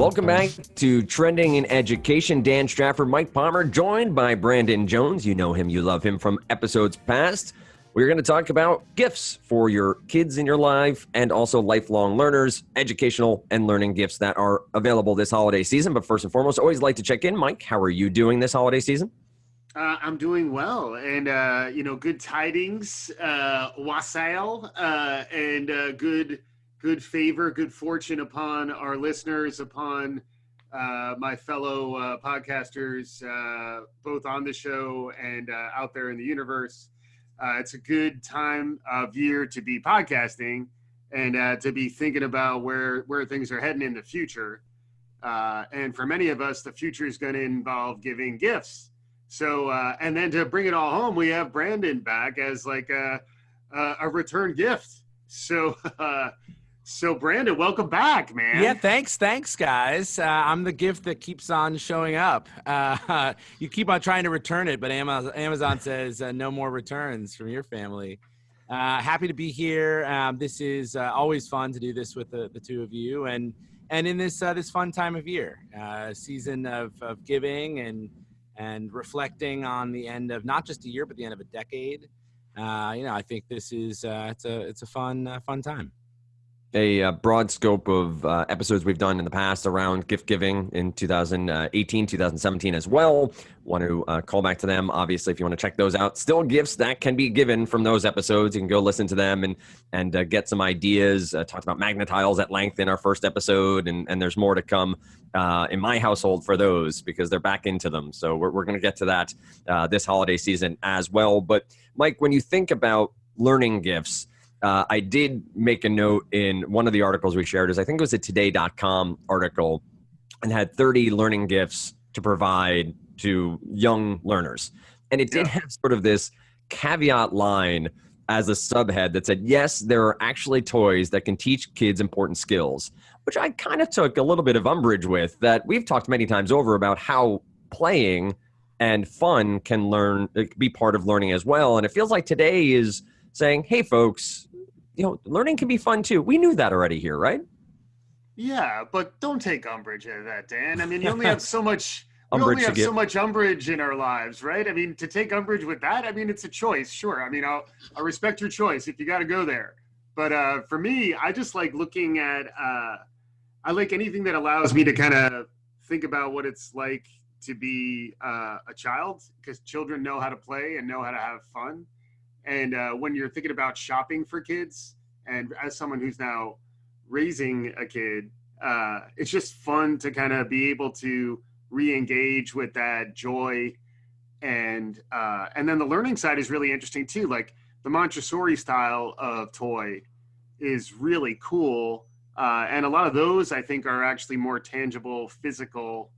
Welcome back to Trending in Education. Dan Strafford, Mike Palmer, joined by Brandon Jones. You know him, you love him from episodes past. We're going to talk about gifts for your kids in your life and also lifelong learners, educational and learning gifts that are available this holiday season. But first and foremost, always like to check in. Mike, how are you doing this holiday season? I'm doing well, and good tidings, wassail, and good favor, good fortune upon our listeners, upon my fellow podcasters, both on the show and out there in the universe. It's a good time of year to be podcasting and to be thinking about where things are heading in the future. And for many of us, the future is going to involve giving gifts. So, and then to bring it all home, we have Brandon back as like a return gift. So, so Brandon, welcome back, man. Yeah, thanks, guys. I'm the gift that keeps on showing up. You keep on trying to return it, but Amazon says no more returns from your family. Happy to be here. This is always fun to do this with the two of you, and in this fun time of year, season of giving and reflecting on the end of not just a year, but the end of a decade. I think this is it's a fun time. A broad scope of episodes we've done in the past around gift giving in 2018, 2017 as well. Want to call back to them. Obviously, if you want to check those out, still gifts that can be given from those episodes. You can go listen to them and get some ideas. Talked about magnet tiles at length in our first episode, and there's more to come in my household for those because they're back into them. So we're going to get to that this holiday season as well. But Mike, when you think about learning gifts, I did make a note in one of the articles we shared, I think it was a today.com article, and had 30 learning gifts to provide to young learners. And it did have sort of this caveat line as a subhead that said, yes, there are actually toys that can teach kids important skills, which I kind of took a little bit of umbrage with, that we've talked many times over about how playing and fun can be part of learning as well. And it feels like today is saying, hey, folks, learning can be fun too. We knew that already here, right? Yeah, but don't take umbrage at that, Dan. I mean, you only have so much. We only have so much umbrage in our lives, right? I mean, to take umbrage with that, I mean, it's a choice, sure. I mean, I'll respect your choice if you got to go there. But for me, I just like looking at. I like anything that allows me to kind of think about what it's like to be a child, because children know how to play and know how to have fun. And when you're thinking about shopping for kids, and as someone who's now raising a kid, it's just fun to kind of be able to re-engage with that joy. And then the learning side is really interesting too. Like the Montessori style of toy is really cool. And a lot of those I think are actually more tangible, physical,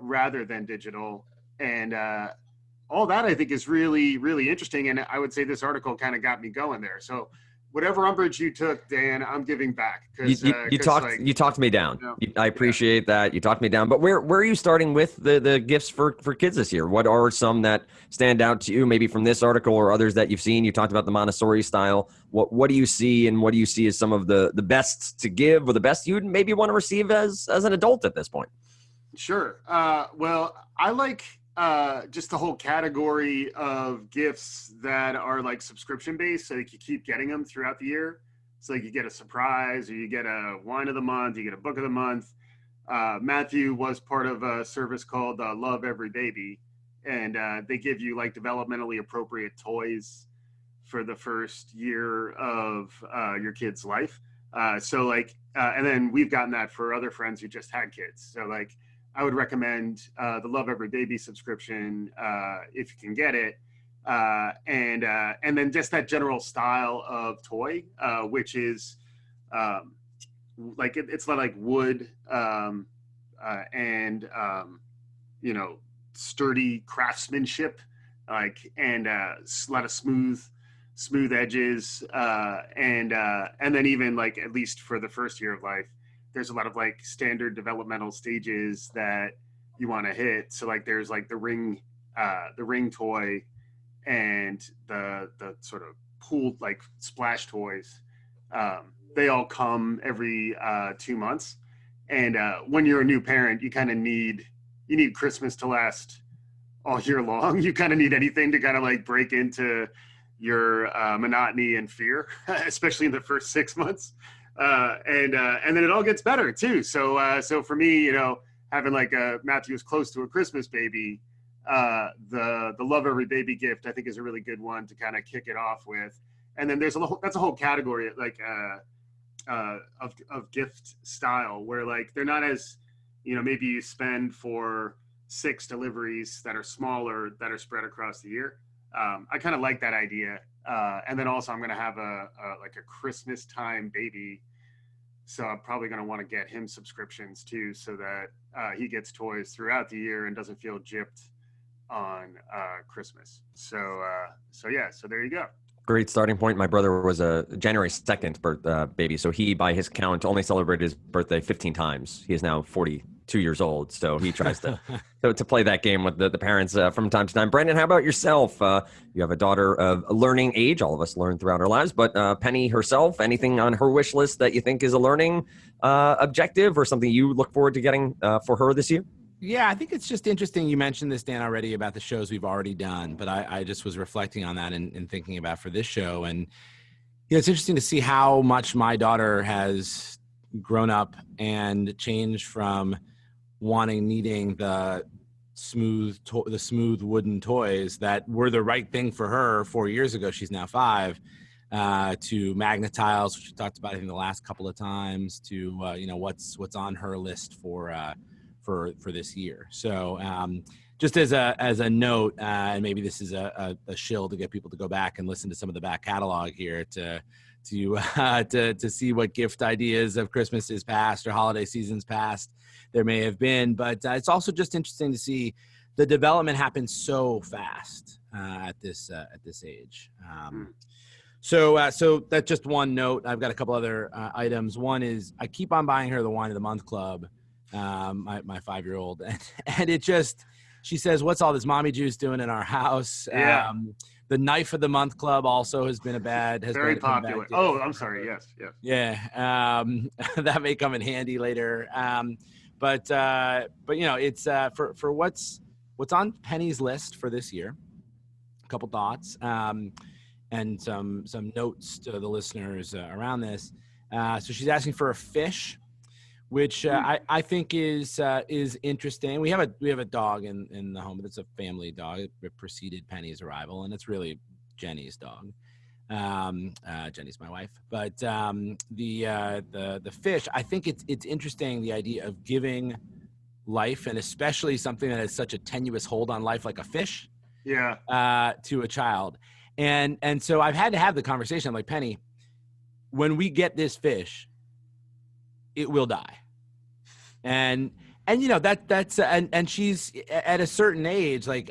rather than digital. And all that I think is really, really interesting. And I would say this article kind of got me going there. So whatever umbrage you took, Dan, I'm giving back. You talked me down. I appreciate that. You talked me down. But where are you starting with the gifts for kids this year? What are some that stand out to you, maybe from this article or others that you've seen? You talked about the Montessori style. What do you see, and what do you see as some of the best to give, or the best you'd maybe want to receive as an adult at this point? Sure. Well, I like just the whole category of gifts that are like subscription based, so that you keep getting them throughout the year. So like you get a surprise, or you get a wine of the month, you get a book of the month. Matthew was part of a service called Love Every Baby, and they give you like developmentally appropriate toys for the first year of your kid's life. And then we've gotten that for other friends who just had kids. So like, I would recommend the Love Every Baby subscription if you can get it, and then just that general style of toy, which is like it's like wood and sturdy craftsmanship, like, and a lot of smooth edges, and then even like, at least for the first year of life, there's a lot of like standard developmental stages that you want to hit. So like there's like the ring toy and the sort of pool like splash toys. They all come every 2 months. And when you're a new parent, you kind of need Christmas to last all year long. You kind of need anything to kind of like break into your monotony and fear, especially in the first 6 months. And then it all gets better too. So for me, you know, having like Matthew is close to a Christmas baby, the love every baby gift I think is a really good one to kind of kick it off with. And then that's a whole category like of gift style where like they're not as, you know, maybe you spend for 6 deliveries that are smaller that are spread across the year. I kind of like that idea. And then also I'm going to have a Christmas time baby. So I'm probably going to want to get him subscriptions too, so that he gets toys throughout the year and doesn't feel gypped on Christmas. So there you go. Great starting point. My brother was a January 2nd birth baby. So he, by his count, only celebrated his birthday 15 times. He is now 42 years old. So he tries to play that game with the parents from time to time. Brandon, how about yourself? You have a daughter of a learning age. All of us learn throughout our lives. But Penny herself, anything on her wish list that you think is a learning objective or something you look forward to getting for her this year? Yeah, I think it's just interesting. You mentioned this, Dan, already about the shows we've already done, but I just was reflecting on that and thinking about for this show. And you know, it's interesting to see how much my daughter has grown up and changed from needing the smooth wooden toys that were the right thing for her 4 years ago. She's now 5, to Magnetiles, which we talked about I think the last couple of times, to you know, what's on her list for this year. So just as a note, and maybe this is a shill to get people to go back and listen to some of the back catalog here to see what gift ideas of Christmases past or holiday seasons past there may have been. But it's also just interesting to see the development happen so fast at this age. So that's just one note. I've got a couple other items. One is I keep on buying her the Wine of the Month Club. My 5-year-old, and it just, she says, what's all this mommy juice doing in our house? Yeah. The Knife of the Month Club also has been very popular. Oh, I'm sorry. Yes. Yeah. That may come in handy later. But you know, it's for what's on Penny's list for this year. A couple thoughts, and some notes to the listeners around this. So she's asking for a fish, which I think is interesting. We have a dog in the home. It's a family dog. It preceded Penny's arrival, and it's really Jenny's dog. Jenny's my wife. But the fish, I think it's interesting, the idea of giving life, and especially something that has such a tenuous hold on life like a fish. Yeah. To a child, and so I've had to have the conversation. I'm like, Penny, when we get this fish, it will die. And you know, that's and she's at a certain age, like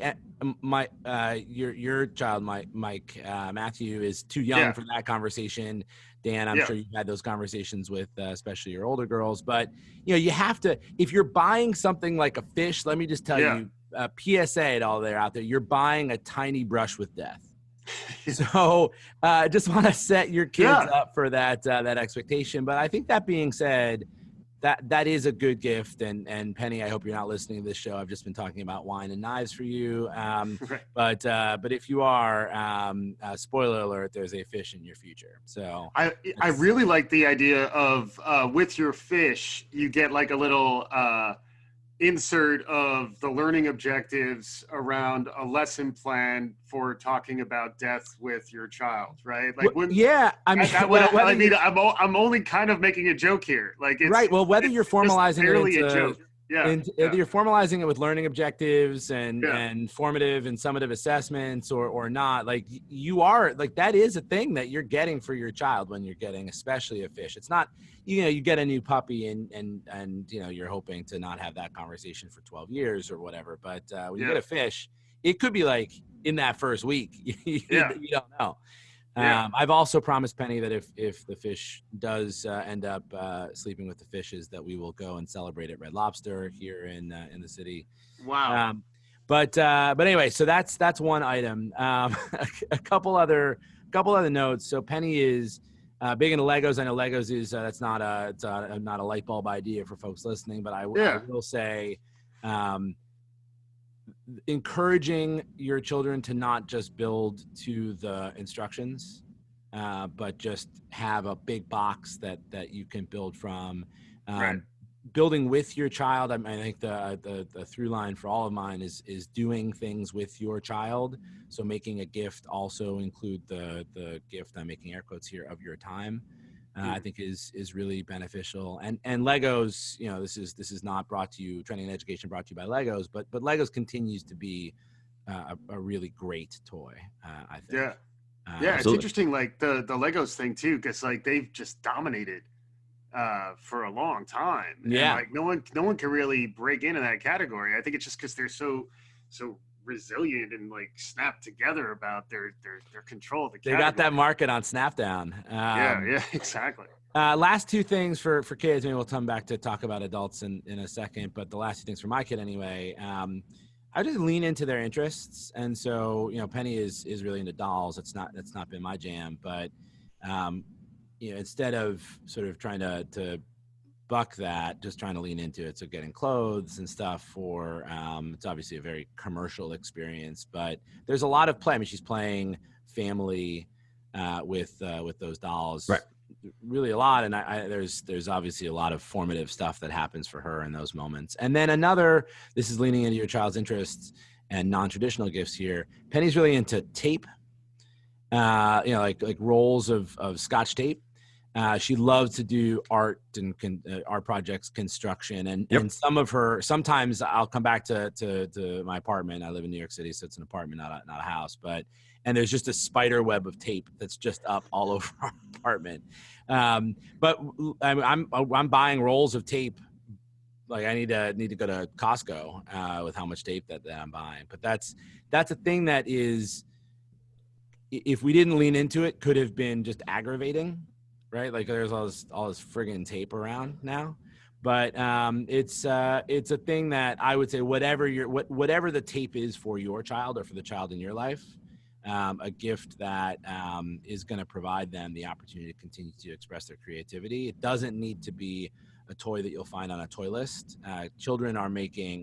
your child, Mike, Matthew, is too young for that conversation. Dan, I'm sure you've had those conversations with especially your older girls, but you know, you have to, if you're buying something like a fish, let me just tell you, PSA out there, you're buying a tiny brush with death. So just want to set your kids up for that expectation. But I think that being said, that is a good gift. And Penny, I hope you're not listening to this show. I've just been talking about wine and knives for you. But if you are, spoiler alert, there's a fish in your future. So I really like the idea of with your fish, you get like a little insert of the learning objectives around a lesson plan for talking about death with your child, right? Like, I'm only kind of making a joke here. Like, it's right. Well, whether you're formalizing barely a joke. You're formalizing it with learning objectives and formative and summative assessments or not, like you are, like that is a thing that you're getting for your child when you're getting especially a fish. It's not, you know, you get a new puppy and you know, you're hoping to not have that conversation for 12 years or whatever. But when you get a fish, it could be like in that first week, you don't know. I've also promised Penny that if the fish does end up sleeping with the fishes, that we will go and celebrate at Red Lobster here in the city. Wow. But anyway, so that's one item. A couple other notes. So Penny is Big into Legos. I know Legos is that's not a light bulb idea for folks listening, but I will say, encouraging your children to not just build to the instructions, but just have a big box that you can build from. Right. Building with your child. I think the through line for all of mine is doing things with your child. So making a gift also include the gift, I'm making air quotes here, of your time. I think is really beneficial. And Legos, this is not brought to you, Training and Education brought to you by Legos, but Legos continues to be a really great toy. I think. Yeah. Absolutely. It's interesting, like the Legos thing too, because like they've just dominated for a long time. Yeah. And, like no one can really break into that category. I think it's just because they're so resilient and like snap together about their control of the category. They got that market on Snapdown. Yeah, exactly. Last two things for kids. Maybe we'll come back to talk about adults in a second, but the last two things for my kid anyway. I just lean into their interests, and so Penny is really into dolls. That's not been my jam, but instead of sort of trying to buck that, just trying to lean into it. So getting clothes and stuff for it's obviously a very commercial experience, but there's a lot of play. I mean, she's playing family with those dolls, right? Really a lot, and there's obviously a lot of formative stuff that happens for her in those moments. And then this is leaning into your child's interests and non-traditional gifts here. Penny's really into tape, like rolls of Scotch tape. She loves to do art and art projects, construction, and sometimes I'll come back to my apartment. I live in New York City, so it's an apartment, not a house, and there's just a spider web of tape that's just up all over our apartment. But I'm buying rolls of tape. Like I need to go to Costco with how much tape that I'm buying. But that's a thing that is, if we didn't lean into it, could have been just aggravating, right? Like there's all this friggin' tape around now. But it's a thing that I would say whatever the tape is for your child or for the child in your life, a gift that is going to provide them the opportunity to continue to express their creativity. It doesn't need to be a toy that you'll find on a toy list. Children are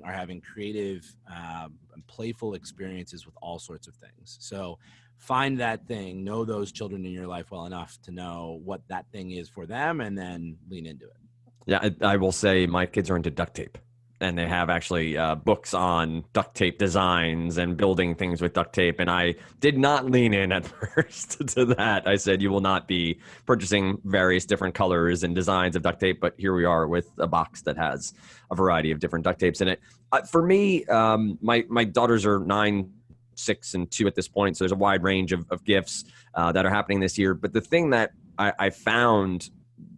having creative and playful experiences with all sorts of things. So find that thing, know those children in your life well enough to know what that thing is for them, and then lean into it. Yeah, I will say my kids are into duct tape. And they have actually books on duct tape designs and building things with duct tape. And I did not lean in at first to that. I said, you will not be purchasing various different colors and designs of duct tape. But here we are with a box that has a variety of different duct tapes in it. For me, my daughters are 9, 6, and 2 at this point. So there's a wide range of gifts that are happening this year. But the thing that I found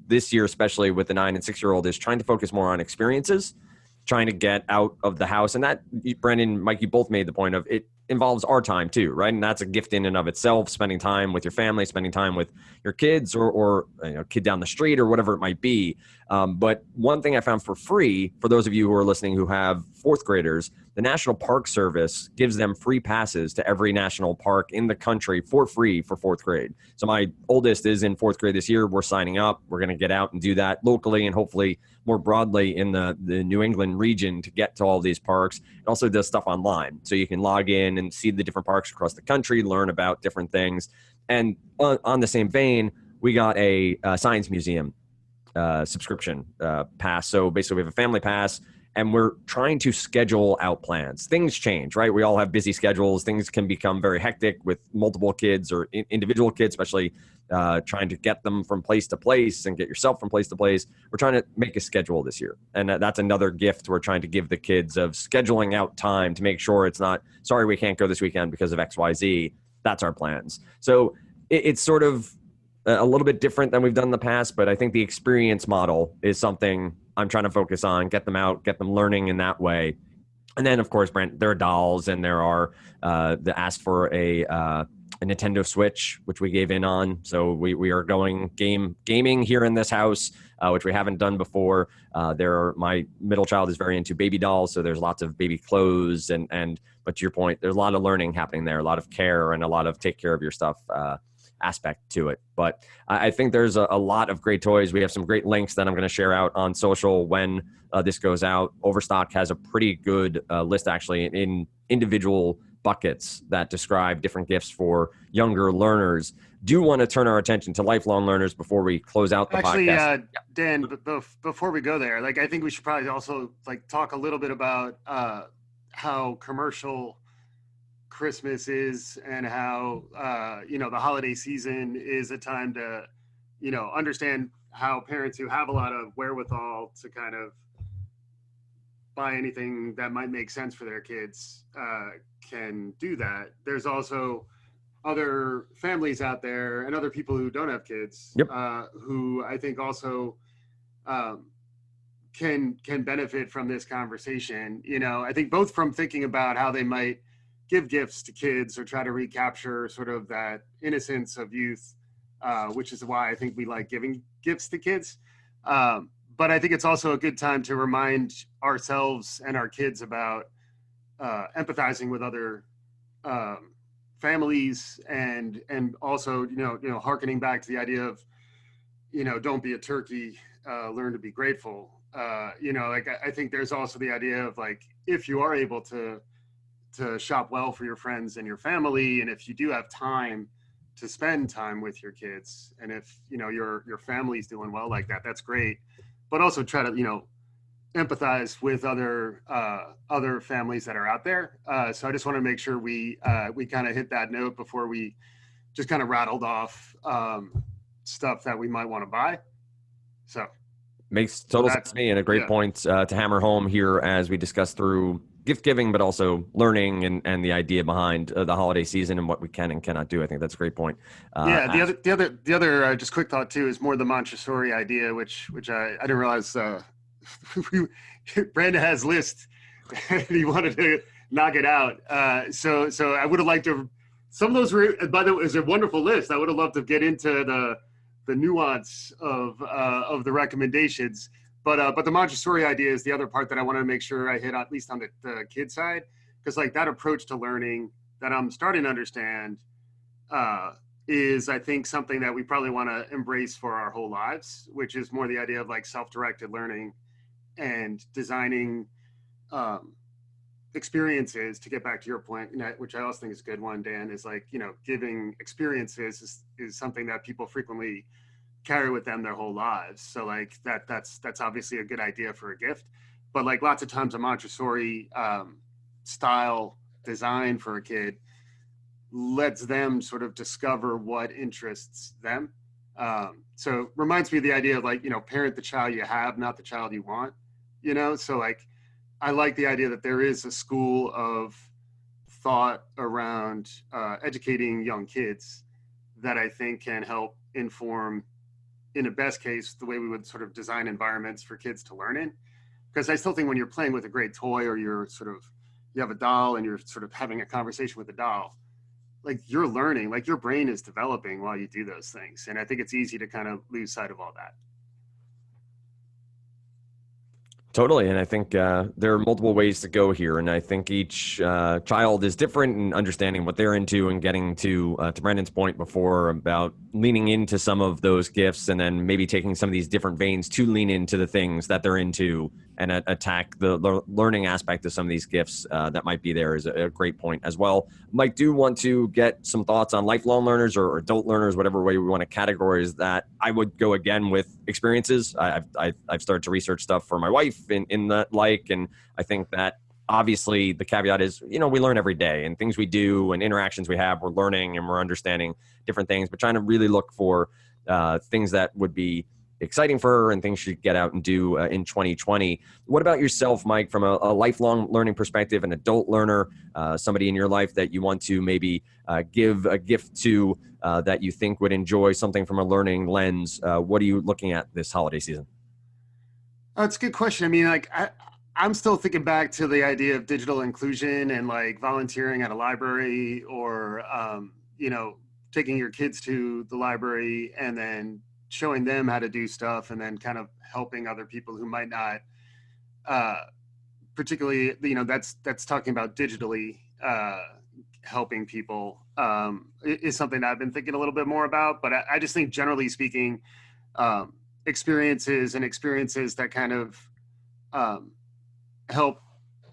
this year, especially with the 9 and 6-year-old, is trying to focus more on experiences, trying to get out of the house. And that, Brendan, Mike, you both made the point of it involves our time too, right? And that's a gift in and of itself, spending time with your family, spending time with your kids or kid down the street or whatever it might be. But one thing I found for free, for those of you who are listening who have 4th graders, the National Park Service gives them free passes to every national park in the country for free for 4th grade. So my oldest is in 4th grade this year. We're signing up. We're going to get out and do that locally and hopefully more broadly in the New England region to get to all these parks. It also does stuff online. So you can log in and see the different parks across the country, learn about different things. And on the same vein, we got a science museum subscription pass. So basically we have a family pass and we're trying to schedule out plans. Things change, right? We all have busy schedules. Things can become very hectic with multiple kids or individual kids, especially trying to get them from place to place and get yourself from place to place. We're trying to make a schedule this year. And that's another gift we're trying to give the kids of scheduling out time to make sure it's not, sorry, we can't go this weekend because of XYZ. That's our plans. So it's sort of a little bit different than we've done in the past, but I think the experience model is something I'm trying to focus on, get them out, get them learning in that way. And then, of course, Brent, there are dolls and there are the asked for a Nintendo Switch, which we gave in on. So we are going gaming here in this house, which we haven't done before. My middle child is very into baby dolls, so there's lots of baby clothes but to your point, there's a lot of learning happening there, a lot of care and a lot of take care of your stuff aspect to it. But I think there's a lot of great toys. We have some great links that I'm going to share out on social when this goes out. Overstock has a pretty good list actually in individual buckets that describe different gifts for younger learners. Do want to turn our attention to lifelong learners before we close out the podcast. Dan, before we go there, like I think we should probably also like talk a little bit about how commercial Christmas is and how the holiday season is a time to understand how parents who have a lot of wherewithal to kind of buy anything that might make sense for their kids can do that. There's also other families out there and other people who don't have kids who I think also can benefit from this conversation. I think both from thinking about how they might give gifts to kids or try to recapture sort of that innocence of youth, which is why I think we like giving gifts to kids. But I think it's also a good time to remind ourselves and our kids about empathizing with other families and also, hearkening back to the idea of, don't be a turkey, learn to be grateful. I think there's also the idea of like, if you are able to shop well for your friends and your family, and if you do have time to spend time with your kids, and if your family's doing well like that, that's great. But also try to empathize with other families that are out there. So I just want to make sure we kind of hit that note before we just kind of rattled off stuff that we might want to buy. So makes total sense to me, and a great point to hammer home here as we discuss through gift giving, but also learning and the idea behind the holiday season and what we can and cannot do. I think that's a great point. The other just quick thought too is more the Montessori idea, which I didn't realize Brandon has list and he wanted to knock it out. So I would have liked to. Some of those were, by the way, is a wonderful list. I would have loved to get into the nuance of the recommendations. But the Montessori idea is the other part that I want to make sure I hit, at least on the kid side, because like that approach to learning that I'm starting to understand is, I think, something that we probably want to embrace for our whole lives, which is more the idea of like self-directed learning and designing experiences. To get back to your point, which I also think is a good one, Dan, is like, giving experiences is something that people frequently carry with them their whole lives. So like that's obviously a good idea for a gift, but like lots of times a Montessori style design for a kid lets them sort of discover what interests them. So reminds me of the idea of like, parent the child you have, not the child you want, so like I like the idea that there is a school of thought around educating young kids that I think can help inform, in a best case, the way we would sort of design environments for kids to learn in. Because I still think when you're playing with a great toy, or you have a doll and you're sort of having a conversation with the doll, like you're learning, like your brain is developing while you do those things. And I think it's easy to kind of lose sight of all that. Totally. And I think there are multiple ways to go here. And I think each child is different in understanding what they're into, and getting to Brendan's point before about leaning into some of those gifts, and then maybe taking some of these different veins to lean into the things that they're into and attack the learning aspect of some of these gifts that might be there is a great point as well. Mike, do want to get some thoughts on lifelong learners or adult learners, whatever way we want to categorize that. I would go again with experiences. I've started to research stuff for my wife in that and I think that obviously the caveat is, we learn every day, and things we do and interactions we have, we're learning and we're understanding different things, but trying to really look for things that would be exciting for her and things she could get out and do in 2020. What about yourself, Mike, from a lifelong learning perspective, an adult learner, somebody in your life that you want to maybe give a gift to that you think would enjoy something from a learning lens? What are you looking at this holiday season? It's a good question. I mean, like I'm still thinking back to the idea of digital inclusion and like volunteering at a library, or, taking your kids to the library and then showing them how to do stuff, and then kind of helping other people who might not, particularly, that's talking about digitally, helping people is something I've been thinking a little bit more about. But I just think, generally speaking, experiences that kind of help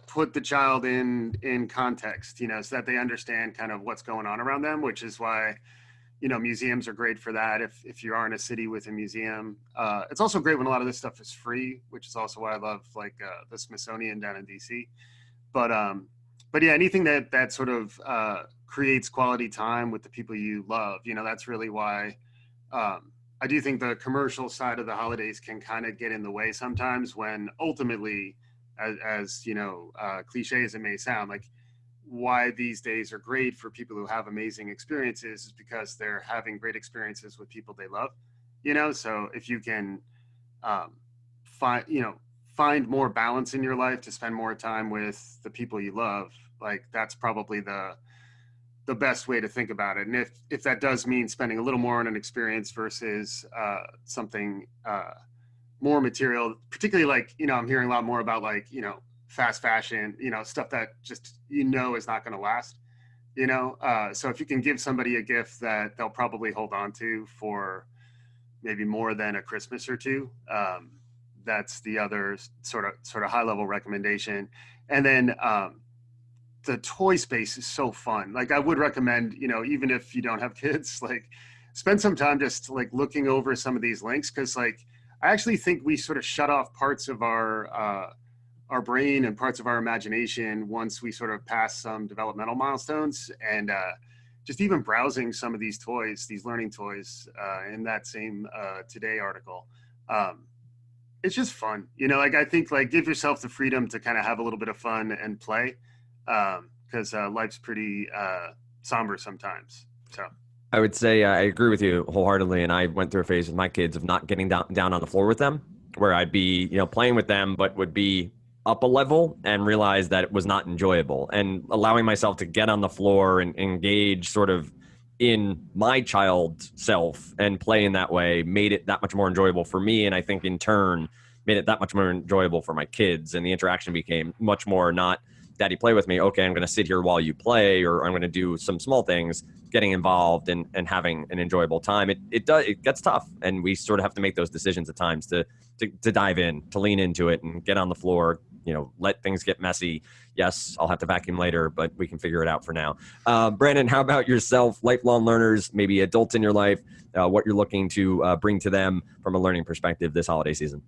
put the child in context, so that they understand kind of what's going on around them, which is why, museums are great for that. If you are in a city with a museum, it's also great when a lot of this stuff is free, which is also why I love like the Smithsonian down in DC. But yeah, anything that sort of creates quality time with the people you love, that's really why I do think the commercial side of the holidays can kind of get in the way sometimes, when ultimately, as cliche as it may sound, like why these days are great for people who have amazing experiences is because they're having great experiences with people they love, so if you can find more balance in your life to spend more time with the people you love, like that's probably the best way to think about it. And if that does mean spending a little more on an experience versus something more material, particularly like, I'm hearing a lot more about like, fast fashion, stuff that just, is not going to last, so if you can give somebody a gift that they'll probably hold on to for maybe more than a Christmas or two, that's the other sort of high level recommendation. And then the toy space is so fun. Like I would recommend, even if you don't have kids, like spend some time just like looking over some of these links. Cause like, I actually think we sort of shut off parts of our brain and parts of our imagination once we sort of pass some developmental milestones. And just even browsing some of these toys, these learning toys in that same Today article, it's just fun. Like I think like give yourself the freedom to kind of have a little bit of fun and play. Because life's pretty somber sometimes. So I would say I agree with you wholeheartedly. And I went through a phase with my kids of not getting down on the floor with them, where I'd be, playing with them, but would be up a level and realize that it was not enjoyable. And allowing myself to get on the floor and engage sort of in my child self and play in that way made it that much more enjoyable for me. And I think in turn made it that much more enjoyable for my kids. And the interaction became much more not, Daddy, play with me. Okay, I'm going to sit here while you play, or I'm going to do some small things, getting involved and having an enjoyable time. It gets tough, and we sort of have to make those decisions at times to dive in, to lean into it and get on the floor, let things get messy. Yes, I'll have to vacuum later, but we can figure it out for now. Brandon, how about yourself? Lifelong learners, maybe adults in your life, what you're looking to bring to them from a learning perspective this holiday season?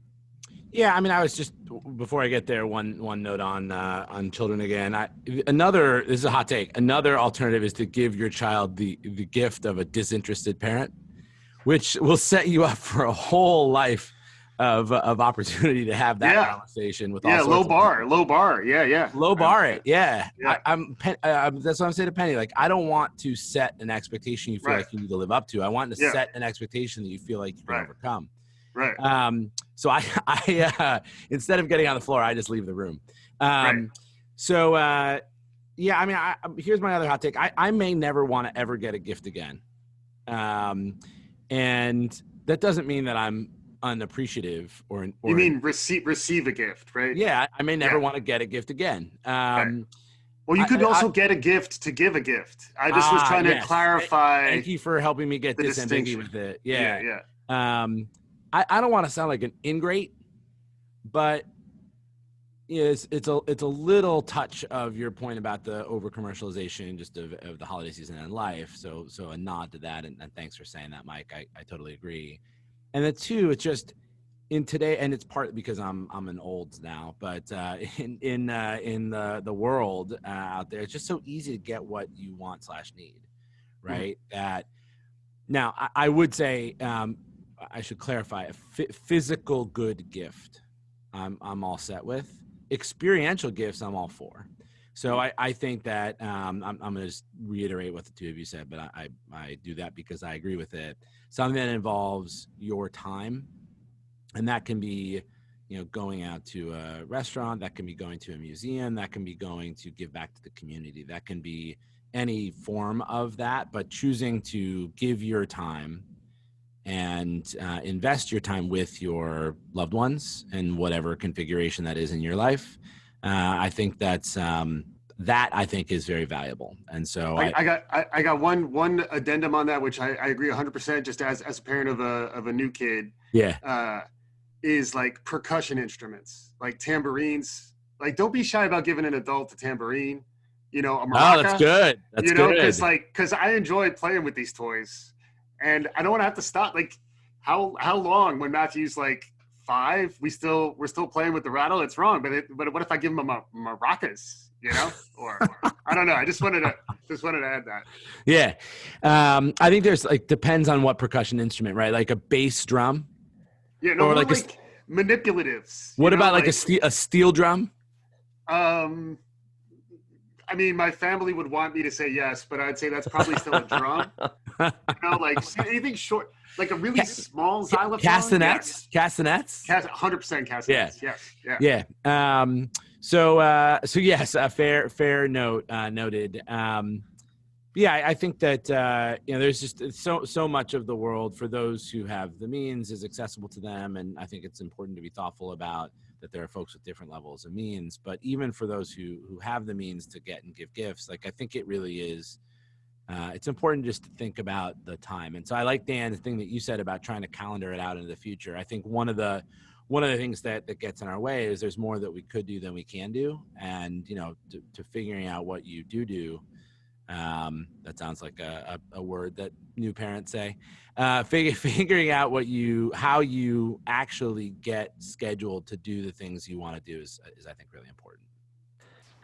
Yeah, I mean, I was just, before I get there, one note on children again. This is a hot take. Another alternative is to give your child the gift of a disinterested parent, which will set you up for a whole life of opportunity to have that conversation with all sorts low of bar. Yeah. Low bar it. Yeah. That's what I'm saying to Penny. Like, I don't want to set an expectation you feel like you need to live up to. I want to set an expectation that you feel like you can overcome. Right. So I instead of getting on the floor, I just leave the room. So, I mean, here's my other hot take. I may never want to ever get a gift again. And that doesn't mean that I'm unappreciative or you mean receive a gift, right? Yeah. I may never want to get a gift again. Well, you could also get a gift to give a gift. I just was trying to clarify. Thank you for helping me get disambiguous with it. Yeah. I don't want to sound like an ingrate, but it's a little touch of your point about the over commercialization just of the holiday season and life. So a nod to that, and thanks for saying that, Mike. I totally agree. And the two, it's just in today, and it's partly because I'm an old now, but in the world out there, it's just so easy to get what you want / need, right? That now I would say. I should clarify, a physical good gift I'm all set with. Experiential gifts I'm all for. So I think that I'm going to just reiterate what the two of you said, but I do that because I agree with it. Something that involves your time, and that can be going out to a restaurant, that can be going to a museum, that can be going to give back to the community, that can be any form of that, but choosing to give your time and invest your time with your loved ones in whatever configuration that is in your life. I think that's that I think is very valuable. And so I got one addendum on that, which I agree 100%. Just as a parent of a new kid, is like percussion instruments, like tambourines. Like, don't be shy about giving an adult a tambourine, a maraca. Oh, that's good. That's good. Because I enjoy playing with these toys, and I don't want to have to stop. Like, how long when Matthew's like 5, we're still playing with the rattle? It's wrong. But what if I give him a maracas? Or I don't know. I just wanted to add that. Yeah, I think there's depends on what percussion instrument, right? Like a bass drum. Yeah, no, or like manipulatives. What about like a steel drum? I mean, my family would want me to say yes, but I'd say that's probably still a drum. Like anything short, like a really small xylophone. Castanets? Castanets? 100% castanets. Yeah. Yeah. So yes, fair note noted. I think that there's just so much of the world for those who have the means is accessible to them, and I think it's important to be thoughtful about that there are folks with different levels of means. But even for those who have the means to get and give gifts, I think it really is. It's important just to think about the time. And so I like, Dan, the thing that you said about trying to calendar it out into the future. I think one of the things that gets in our way is there's more that we could do than we can do, and to figuring out what you do. That sounds like a word that new parents say. Figuring out how you actually get scheduled to do the things you want to do is I think really important.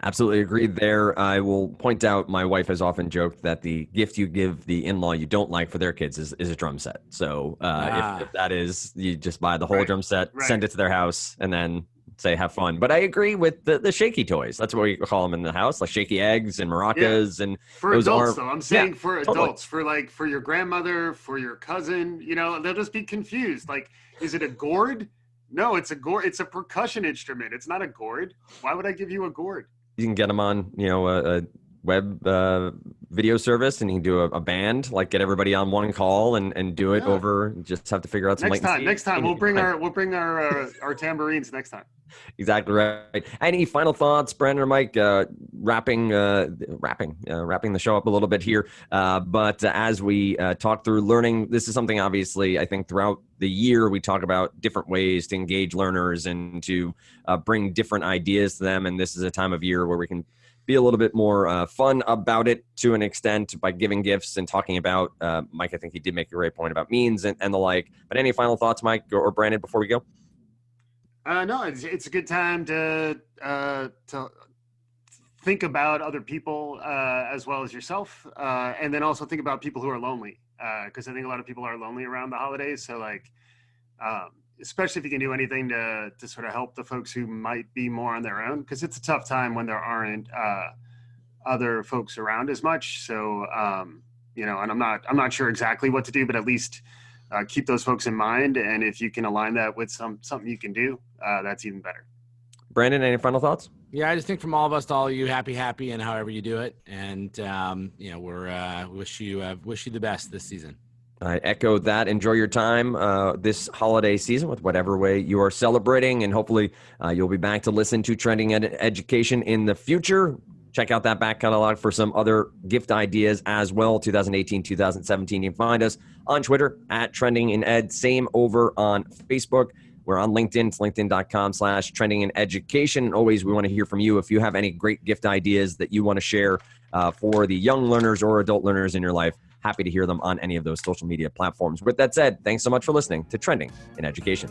Absolutely agreed there. I will point out my wife has often joked that the gift you give the in-law you don't like for their kids is a drum set. So if that is, you just buy the whole drum set, send it to their house, and then say have fun. But I agree with the shaky toys. That's what we call them in the house, like shaky eggs and maracas. And for adults, though, I'm saying for adults, for your grandmother, for your cousin, they'll just be confused. Like, is it a gourd? No, it's a gourd. It's a percussion instrument. It's not a gourd. Why would I give you a gourd? You can get them on, a web video service, and you can do a band, like get everybody on one call and do it over. Just have to figure out some next time we'll bring our tambourines next time. Exactly right. Any final thoughts, Brandon or Mike? Wrapping the show up a little bit here. But as we talk through learning, this is something obviously I think throughout the year we talk about different ways to engage learners and to bring different ideas to them. And this is a time of year where we can be a little bit more fun about it to an extent by giving gifts and talking about, Mike, I think he did make a great point about means and the like. But any final thoughts, Mike or Brandon, before we go? No, it's a good time to think about other people as well as yourself, and then also think about people who are lonely, because I think a lot of people are lonely around the holidays. So especially if you can do anything to sort of help the folks who might be more on their own, because it's a tough time when there aren't other folks around as much. So and I'm not sure exactly what to do, but at least keep those folks in mind. And if you can align that with something you can do, that's even better. Brandon, any final thoughts? Yeah, I just think from all of us to all of you, happy, and however you do it. And we're wish you the best this season. I echo that. Enjoy your time this holiday season with whatever way you are celebrating, and hopefully you'll be back to listen to Trending Education in the future. Check out that back catalog for some other gift ideas as well. 2018, 2017. You can find us on Twitter at Trending in Ed. Same over on Facebook. We're on LinkedIn. It's linkedin.com/trending in education. And always, we want to hear from you. If you have any great gift ideas that you want to share for the young learners or adult learners in your life, happy to hear them on any of those social media platforms. With that said, thanks so much for listening to Trending in Education.